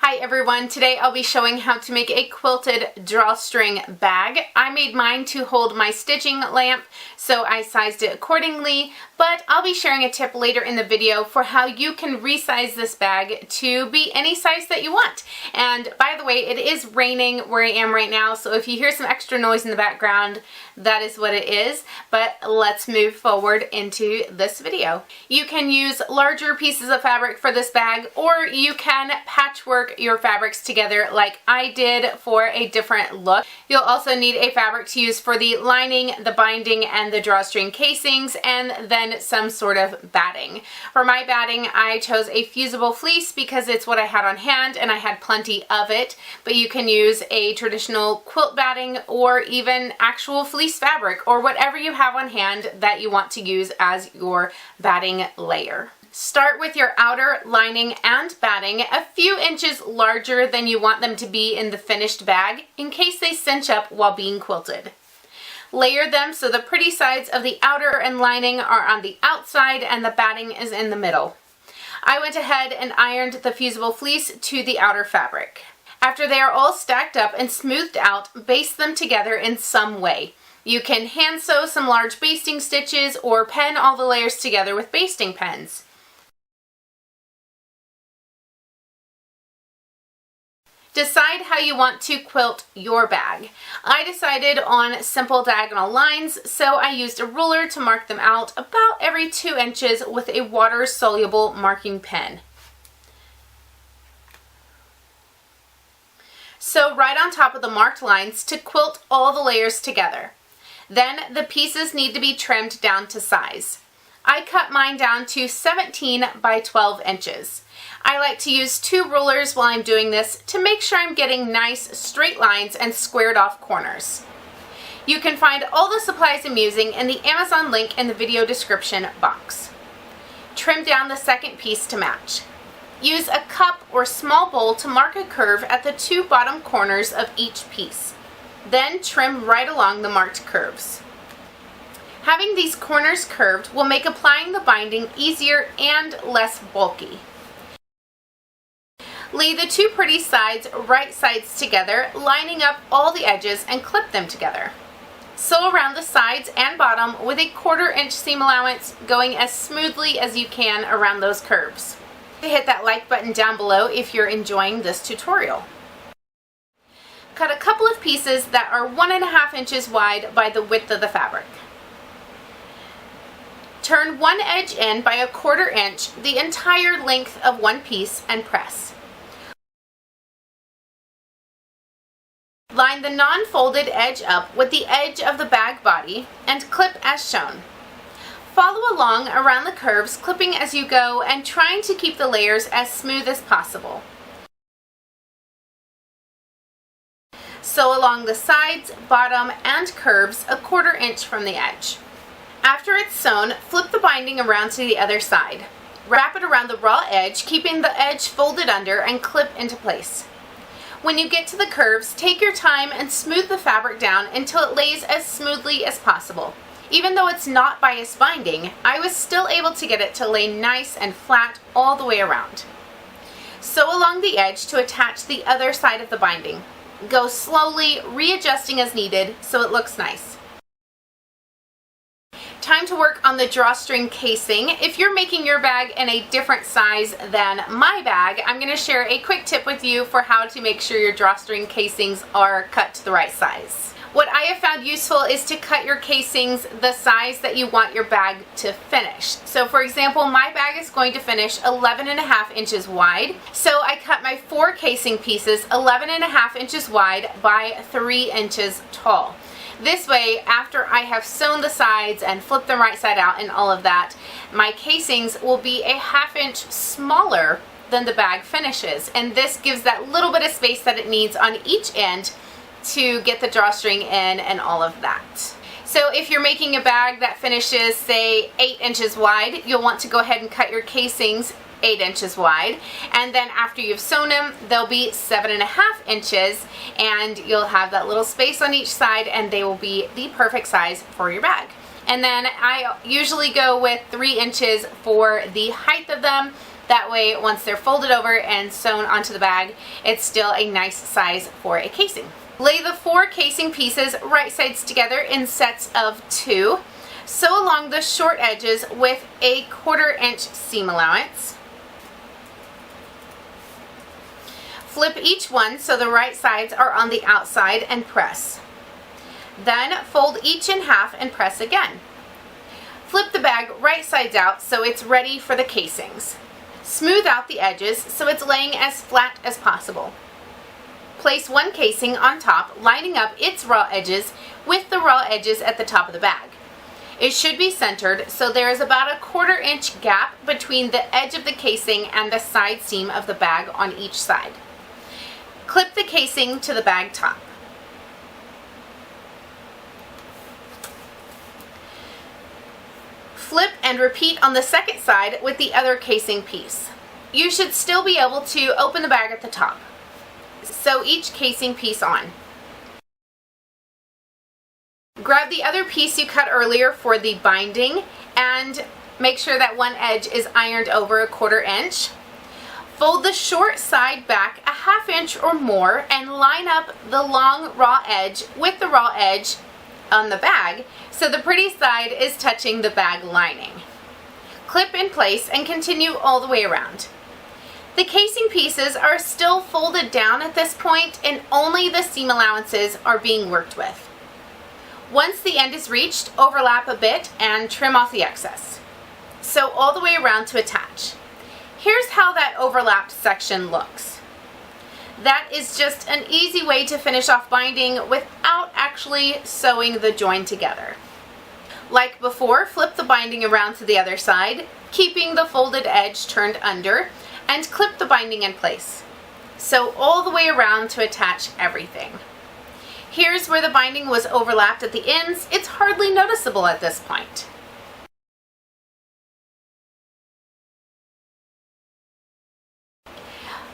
Hi everyone, today I'll be showing how to make a quilted drawstring bag. I made mine to hold my stitching lamp, so I sized it accordingly, but I'll be sharing a tip later in the video for how you can resize this bag to be any size that you want. And by the way, it is raining where I am right now, so if you hear some extra noise in the background, that is what it is. But let's move forward into this video. You can use larger pieces of fabric for this bag, or you can patchwork your fabrics together like I did for a different look. You'll also need a fabric to use for the lining, the binding, and the drawstring casings, and then some sort of batting. For my batting, I chose a fusible fleece because it's what I had on hand and I had plenty of it, but you can use a traditional quilt batting or even actual fleece fabric or whatever you have on hand that you want to use as your batting layer. Start with your outer lining and batting a few inches larger than you want them to be in the finished bag in case they cinch up while being quilted. Layer them so the pretty sides of the outer and lining are on the outside and the batting is in the middle. I went ahead and ironed the fusible fleece to the outer fabric. After they are all stacked up and smoothed out, baste them together in some way. You can hand sew some large basting stitches or pen all the layers together with basting pens. Decide how you want to quilt your bag. I decided on simple diagonal lines, so I used a ruler to mark them out about every 2 inches with a water-soluble marking pen. Sew right on top of the marked lines to quilt all the layers together. Then the pieces need to be trimmed down to size. I cut mine down to 17 by 12 inches. I like to use 2 rulers while I'm doing this to make sure I'm getting nice straight lines and squared off corners. You can find all the supplies I'm using in the Amazon link in the video description box. Trim down the second piece to match. Use a cup or small bowl to mark a curve at the 2 bottom corners of each piece. Then trim right along the marked curves. Having these corners curved will make applying the binding easier and less bulky. Lay the 2 pretty sides right sides together, lining up all the edges and clip them together. Sew around the sides and bottom with a 1/4 inch seam allowance, going as smoothly as you can around those curves. Hit that like button down below if you're enjoying this tutorial. Cut a couple of pieces that are 1.5 inches wide by the width of the fabric. Turn one edge in by a 1/4 inch the entire length of one piece and press. Line the non-folded edge up with the edge of the bag body and clip as shown. Follow along around the curves, clipping as you go and trying to keep the layers as smooth as possible. Sew along the sides, bottom, and curves a 1/4 inch from the edge. After it's sewn, flip the binding around to the other side. Wrap it around the raw edge, keeping the edge folded under and clip into place. When you get to the curves, take your time and smooth the fabric down until it lays as smoothly as possible. Even though it's not bias binding, I was still able to get it to lay nice and flat all the way around. Sew along the edge to attach the other side of the binding. Go slowly, readjusting as needed so it looks nice. Time to work on the drawstring casing. If you're making your bag in a different size than my bag, I'm going to share a quick tip with you for how to make sure your drawstring casings are cut to the right size. What I have found useful is to cut your casings the size that you want your bag to finish. So for example, my bag is going to finish 11.5 inches wide. So I cut my 4 casing pieces 11.5 inches wide by 3 inches tall. This way, after I have sewn the sides and flipped them right side out and all of that, my casings will be a 1/2 inch smaller than the bag finishes. And this gives that little bit of space that it needs on each end to get the drawstring in and all of that. So if you're making a bag that finishes, say, 8 inches wide, you'll want to go ahead and cut your casings 8 inches wide, and then after you've sewn them, they'll be 7.5 inches, and you'll have that little space on each side, and they will be the perfect size for your bag. And then I usually go with 3 inches for the height of them, That way, once they're folded over and sewn onto the bag, it's still a nice size for a casing. Lay the 4 casing pieces right sides together in sets of 2. Sew along the short edges with a 1/4 inch seam allowance. Flip each one so the right sides are on the outside and press. Then fold each in half and press again. Flip the bag right sides out so it's ready for the casings. Smooth out the edges so it's laying as flat as possible. Place one casing on top, lining up its raw edges with the raw edges at the top of the bag. It should be centered so there is about a 1/4 inch gap between the edge of the casing and the side seam of the bag on each side. Clip the casing to the bag top. Flip and repeat on the second side with the other casing piece. You should still be able to open the bag at the top. Sew each casing piece on. Grab the other piece you cut earlier for the binding and make sure that one edge is ironed over a 1/4 inch. Fold the short side back a 1/2 inch or more and line up the long raw edge with the raw edge on the bag so the pretty side is touching the bag lining. Clip in place and continue all the way around. The casing pieces are still folded down at this point and only the seam allowances are being worked with. Once the end is reached, overlap a bit and trim off the excess. Sew all the way around to attach. Here's how that overlapped section looks. That is just an easy way to finish off binding without actually sewing the join together. Like before, flip the binding around to the other side, keeping the folded edge turned under, and clip the binding in place. Sew all the way around to attach everything. Here's where the binding was overlapped at the ends. It's hardly noticeable at this point.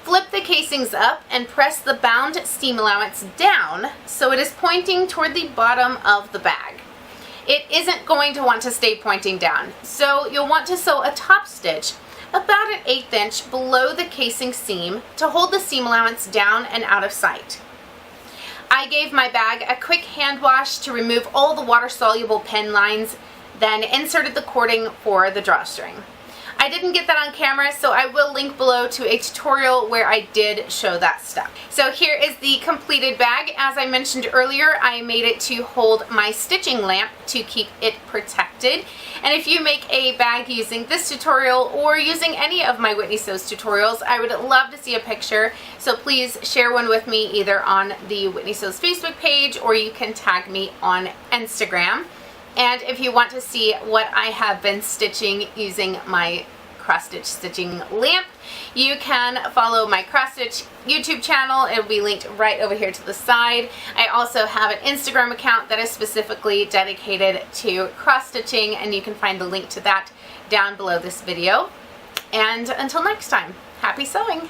Flip the casings up and press the bound seam allowance down so it is pointing toward the bottom of the bag. It isn't going to want to stay pointing down, so you'll want to sew a top stitch about an 1/8 inch below the casing seam to hold the seam allowance down and out of sight. I gave my bag a quick hand wash to remove all the water-soluble pen lines, then inserted the cording for the drawstring. I didn't get that on camera, so I will link below to a tutorial where I did show that step. So here is the completed bag. As I mentioned earlier, I made it to hold my stitching lamp to keep it protected. And if you make a bag using this tutorial or using any of my Whitney Sews tutorials, I would love to see a picture. So please share one with me either on the Whitney Sews Facebook page or you can tag me on Instagram. And if you want to see what I have been stitching using my cross stitch stitching lamp, you can follow my cross stitch YouTube channel. It will be linked right over here to the side. I also have an Instagram account that is specifically dedicated to cross stitching, and you can find the link to that down below this video. And until next time, happy sewing!